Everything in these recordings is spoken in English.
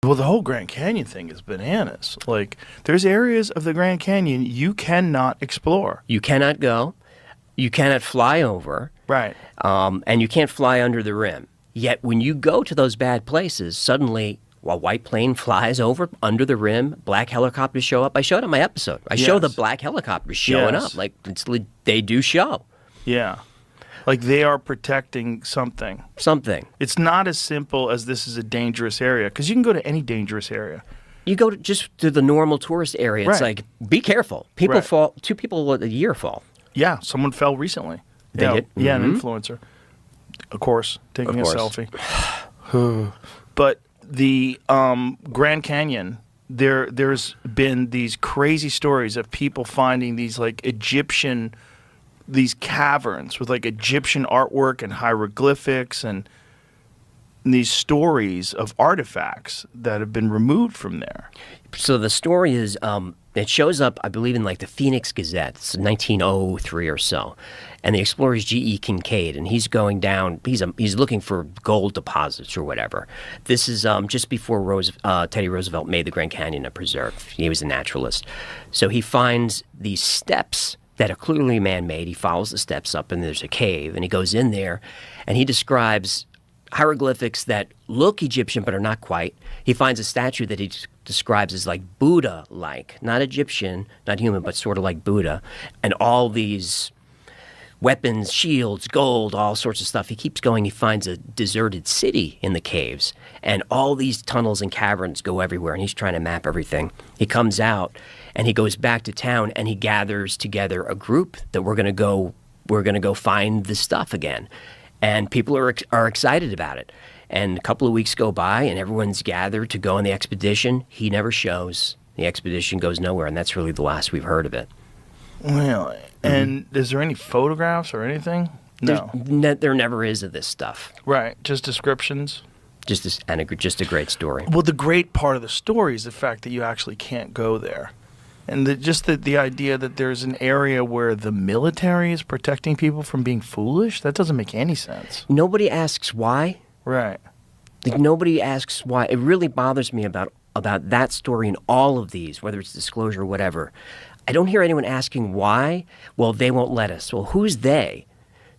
Well, the whole Grand Canyon thing is bananas. Like, there's areas of the Grand Canyon you cannot explore. You cannot go. You cannot fly over. Right. And you can't fly under the rim. Yet when you go to those bad places, suddenly a white plane flies over under the rim, black helicopters show up. I showed it in my episode. I show the black helicopters showing up. Like, they do show. Yeah. Like, they are protecting something. Something. It's not as simple as this is a dangerous area, because you can go to any dangerous area. You go just to the normal tourist area. It's like, be careful. People fall. 2 people a year fall. Yeah, someone fell recently. They did? Yeah, an influencer. Of course, taking a selfie. But the Grand Canyon, there's been these crazy stories of people finding these like these caverns with like Egyptian artwork and hieroglyphics and these stories of artifacts that have been removed from there. So the story is, it shows up, I believe, in like the Phoenix Gazette. It's 1903 or so. And the explorer is G.E. Kincaid, and he's going down, he's looking for gold deposits or whatever. This is just before Teddy Roosevelt made the Grand Canyon a preserve. He was a naturalist. So he finds these steps that are clearly man-made. He follows the steps up, and there's a cave, and he goes in there, and he describes hieroglyphics that look Egyptian but are not quite. He finds a statue that he describes as like Buddha-like, not Egyptian, not human, but sort of like Buddha, and all these weapons, shields, gold, all sorts of stuff. He keeps going. He finds a deserted city in the caves, and all these tunnels and caverns go everywhere, and he's trying to map everything. He comes out, and he goes back to town, and he gathers together a group that we're going to go find the stuff again. And people are excited about it. And a couple of weeks go by, and everyone's gathered to go on the expedition. He never shows. The expedition goes nowhere, and that's really the last we've heard of it. Really? And is there any photographs or anything? No. There never is of this stuff. Right. Just descriptions? Just a great story. Well, the great part of the story is the fact that you actually can't go there. And the idea that there's an area where the military is protecting people from being foolish, that doesn't make any sense. Nobody asks why. Right. Like, nobody asks why. It really bothers me about that story and all of these, whether it's disclosure or whatever. I don't hear anyone asking why. Well, they won't let us. Well, who's they?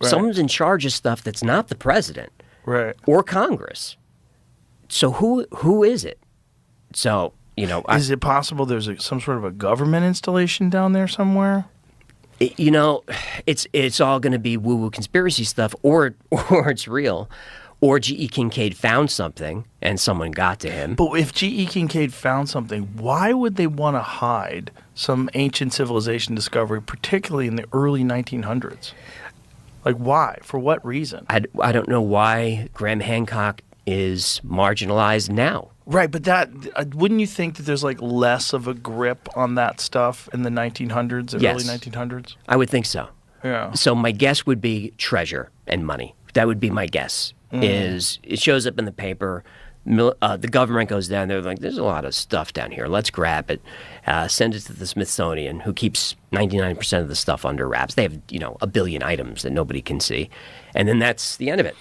Right. Someone's in charge of stuff that's not the president. Right. Or Congress. So who is it? So, is it possible there's some sort of a government installation down there somewhere? It's all going to be woo-woo conspiracy stuff, or it's real. Or G.E. Kincaid found something and someone got to him. But if G.E. Kincaid found something, why would they want to hide some ancient civilization discovery, particularly in the early 1900s? Like, why? For what reason? I don't know why Graham Hancock is marginalized now. Right, but wouldn't you think that there's like less of a grip on that stuff in the 1900s, the early 1900s? I would think so. Yeah. So my guess would be treasure and money. That would be my guess. Is it shows up in the paper, the government goes down there, like, there's a lot of stuff down here, let's grab it, send it to the Smithsonian, who keeps 99% of the stuff under wraps. They have, a billion items that nobody can see, and then that's the end of it.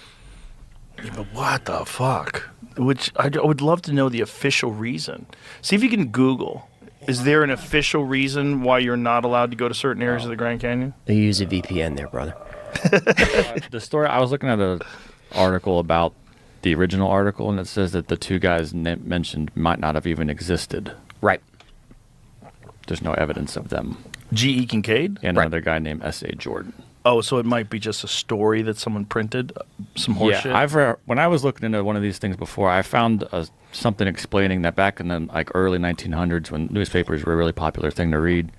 Yeah, but what the fuck? Which I would love to know the official reason. See if you can Google. Is there an official reason why you're not allowed to go to certain areas of the Grand Canyon? They use a VPN there, brother. The story, I was looking at an article about the original article, and it says that the 2 guys mentioned might not have even existed. Right. There's no evidence of them. G.E. Kincaid? And another guy named S.A. Jordan. Oh, so it might be just a story that someone printed, some horseshit? Yeah, when I was looking into one of these things before, I found something explaining that back in the early 1900s, when newspapers were a really popular thing to read,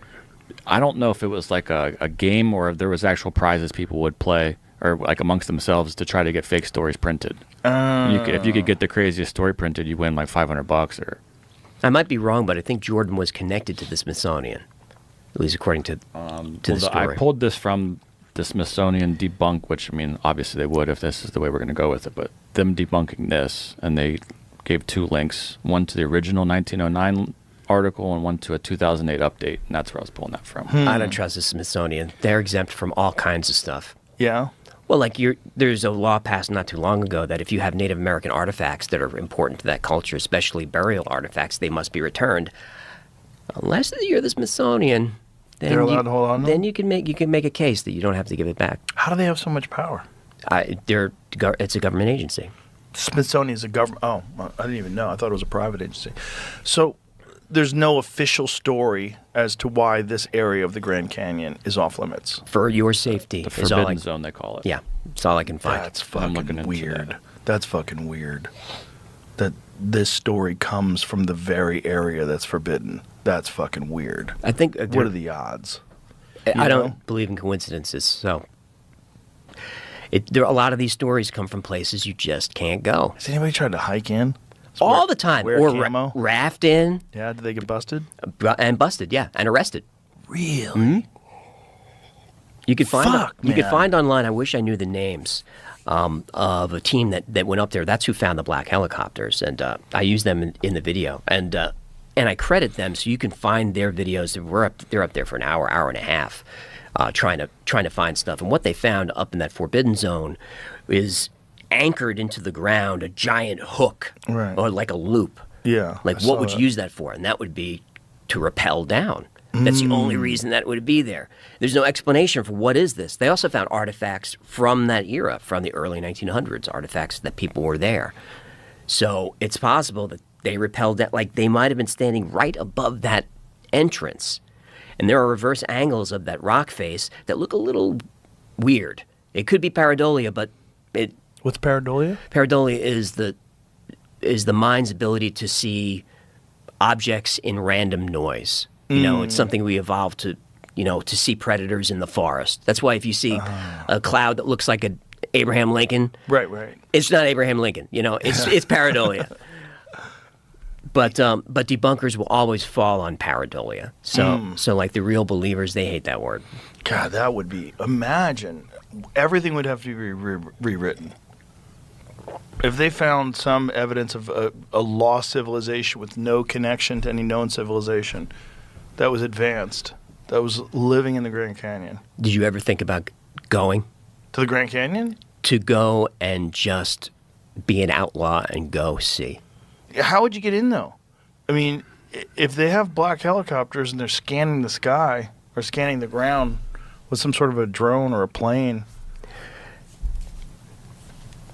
I don't know if it was like a game or if there was actual prizes people would play or like amongst themselves to try to get fake stories printed. If you could get the craziest story printed, you win like $500 or. I might be wrong, but I think Jordan was connected to the Smithsonian, at least according to the story. I pulled this from the Smithsonian debunk, which, I mean, obviously they would if this is the way we're going to go with it, but them debunking this, and they gave 2 links, one to the original 1909 article and one to a 2008 update, and that's where I was pulling that from. I don't trust the Smithsonian. They're exempt from all kinds of stuff. Yeah? Well, like there's a law passed not too long ago that if you have Native American artifacts that are important to that culture, especially burial artifacts, they must be returned. Unless you're the Smithsonian, then they're allowed to hold on to then them? you can make a case that you don't have to give it back. How do they have so much power? It's a government agency. Smithsonian is a government. Oh, I didn't even know. I thought it was a private agency. So there's no official story as to why this area of the Grand Canyon is off limits. For your safety. The forbidden zone, they call it. Yeah, that's all I can find. That's fucking weird. That's fucking weird. That this story comes from the very area that's forbidden. That's fucking weird. I think. What are the odds? I don't believe in coincidences, so. A lot of these stories come from places you just can't go. Has anybody tried to hike in? All the time. Wear Or camo? raft in. Yeah, did they get busted? And busted, yeah, and arrested. Really? You could find Fuck, you could man. find online. I wish I knew the names of a team that went up there. That's who found the black helicopters, and I used them in the video, and I credit them so you can find their videos. They're up there for an hour and a half, trying to find stuff. And what they found up in that forbidden zone is anchored into the ground a giant hook, Right. or like a loop. Yeah. Like I what saw would that. you use that for? And that would be to rappel down. That's the only reason that would be there. There's no explanation for what is this. They also found artifacts from that era, from the early 1900s, artifacts that people were there. So it's possible that they rappelled that, like they might have been standing right above that entrance. And there are reverse angles of that rock face that look a little weird. It could be pareidolia, but What's pareidolia? pareidolia is the mind's ability to see objects in random noise. You know, it's something we evolved to, to see predators in the forest. That's why if you see a cloud that looks like an Abraham Lincoln, Right. it's not Abraham Lincoln. It's pareidolia. But debunkers will always fall on pareidolia. So like the real believers, they hate that word. God, that would be. Imagine everything would have to be rewritten. If they found some evidence of a lost civilization with no connection to any known civilization that was advanced, that was living in the Grand Canyon. Did you ever think about going? To the Grand Canyon? To go and just be an outlaw and go see. How would you get in, though? I mean, if they have black helicopters and they're scanning the sky or scanning the ground with some sort of a drone or a plane.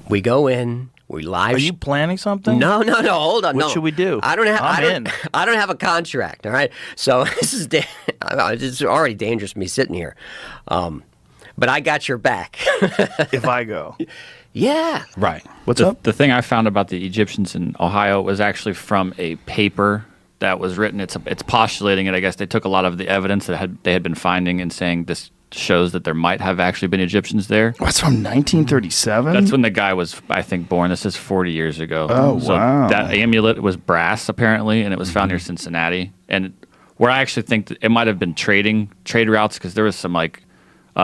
We go in. We live. Are you planning something? No. Hold on. What no. should we do? I don't have. I'm in. I don't have a contract. All right. So this is. It's already dangerous for me sitting here, but I got your back. If I go. Yeah. Right. What's up? The thing I found about the Egyptians in Ohio was actually from a paper that was written. It's postulating it. I guess they took a lot of the evidence that they had been finding and saying this shows that there might have actually been Egyptians there. What's from 1937? That's when the guy was, I think, born. This is 40 years ago. Oh, so wow. That amulet was brass, apparently, and it was found near Cincinnati. And where I actually think that it might have been trade routes, because there was some,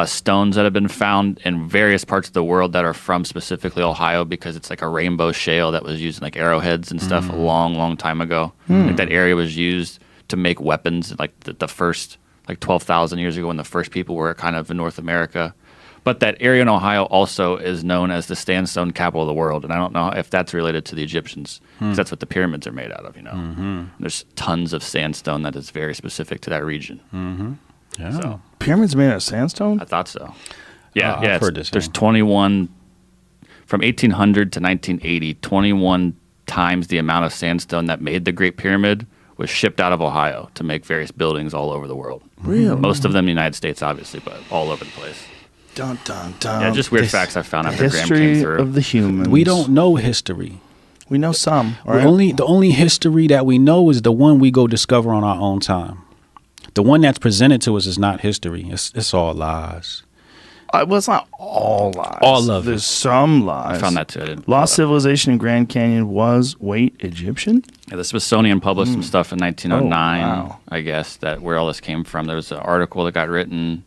stones that have been found in various parts of the world that are from specifically Ohio, because it's like a rainbow shale that was used in, arrowheads and stuff a long, long time ago. Like that area was used to make weapons, the first... 12,000 years ago when the first people were kind of in North America. But that area in Ohio also is known as the sandstone capital of the world. And I don't know if that's related to the Egyptians, because that's what the pyramids are made out of, There's tons of sandstone that is very specific to that region. Yeah. So Pyramids made out of sandstone? I thought so. Yeah, I've heard this, there's yeah. 21, from 1800 to 1980, 21 times the amount of sandstone that made the Great Pyramid was shipped out of Ohio to make various buildings all over the world. Really? Most of them in the United States, obviously, but all over the place. Dun, dun, dun. Yeah, just weird facts I found after Graham History came through. of the humans. We don't know history. We know some. All The right? only history that we know is the one we go discover on our own time. The one that's presented to us is not history. It's all lies. Well, it's not all lies. All of There's it. some lies. I found that too. I didn't Lost follow civilization in Grand Canyon was, Egyptian? that. Yeah, the Smithsonian published some stuff in 1909, Oh, wow. I guess, that where all this came from. There was an article that got written,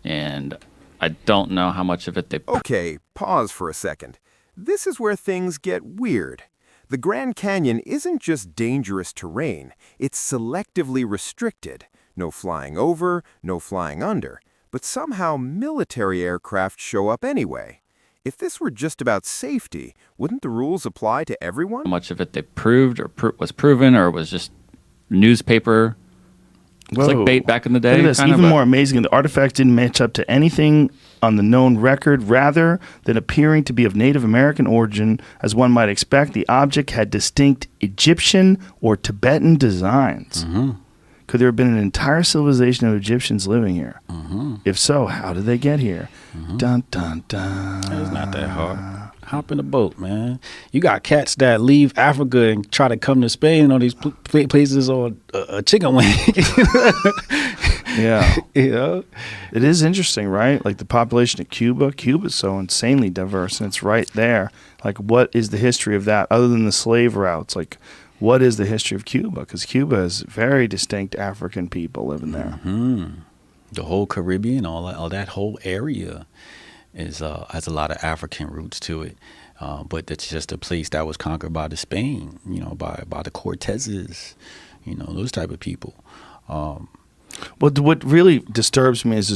and I don't know how much of it they... Okay, pause for a second. This is where things get weird. The Grand Canyon isn't just dangerous terrain, it's selectively restricted. No flying over, no flying under. But somehow military aircraft show up anyway. If this were just about safety, wouldn't the rules apply to everyone? How much of it they proved or was proven or was just newspaper clickbait back in the day. Look at this. Even more amazing, the artifacts didn't match up to anything on the known record. Rather than appearing to be of Native American origin, as one might expect, the object had distinct Egyptian or Tibetan designs. Could there have been an entire civilization of Egyptians living here? If so, how did they get here? Dun, dun, dun. It's not that hard. Hop in a boat, man. You got cats that leave Africa and try to come to Spain on these places on a chicken wing. Yeah. You know? It is interesting, right? Like the population of Cuba. Cuba's so insanely diverse, and it's right there. Like, what is the history of that other than the slave routes? Like, what is the history of Cuba? Because Cuba has very distinct African people living there. The whole Caribbean, all that whole area has a lot of African roots to it. But it's just a place that was conquered by the Spain, you know, by the Cortezes, you know, those type of people. What really disturbs me is